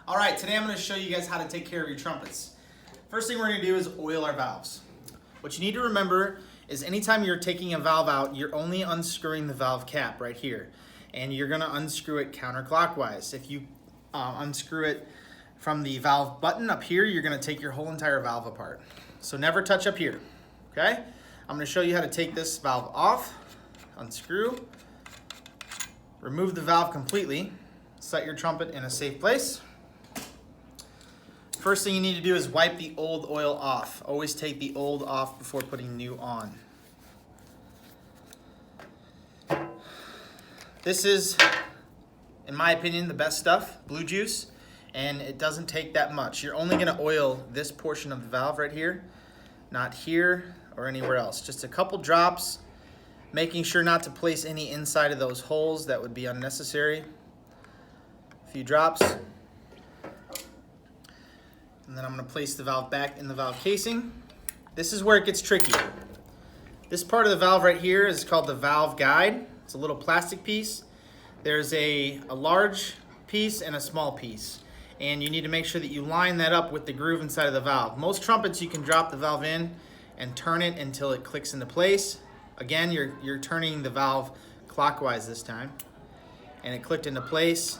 All right, today I'm going to show you guys how to take care of your trumpets. First thing we're going to do is oil our valves. What you need to remember is anytime you're taking a valve out, you're only unscrewing the valve cap right here. And you're going to unscrew it counterclockwise. If you unscrew it from the valve button up here, you're going to take your whole entire valve apart. So never touch up here, okay? I'm going to show you how to take this valve off, unscrew, remove the valve completely, set your trumpet in a safe place. First thing you need to do is wipe the old oil off. Always take the old off before putting new on. This is, in my opinion, the best stuff, blue juice, and it doesn't take that much. You're only going to oil this portion of the valve right here, not here or anywhere else. Just a couple drops, making sure not to place any inside of those holes. That would be unnecessary. A few drops. And then I'm going to place the valve back in the valve casing. This is where it gets tricky. This part of the valve right here is called the valve guide. It's a little plastic piece. There's a large piece and a small piece. And you need to make sure that you line that up with the groove inside of the valve. Most trumpets you can drop the valve in and turn it until it clicks into place. Again, you're turning the valve clockwise this time. And it clicked into place.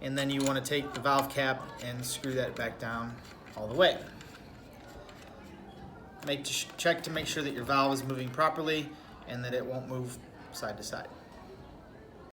And then you want to take the valve cap and screw that back down all the way. Check to make sure that your valve is moving properly and that it won't move side to side.